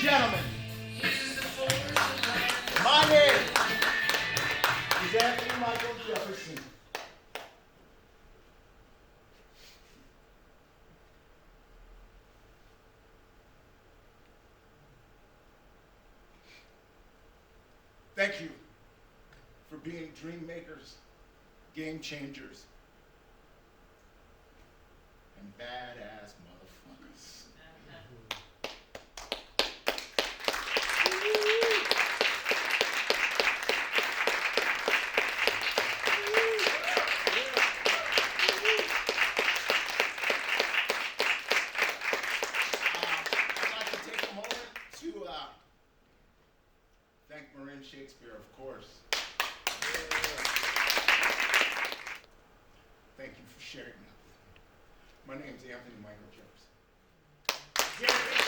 gentlemen, my name is Anthony Michael Jefferson. Thank you for being dream makers, game changers, and badass motherfuckers. I'd like to take a moment to thank Marin Shakespeare, of course. Thank you for sharing that with me. My name's Anthony Michael Jefferson.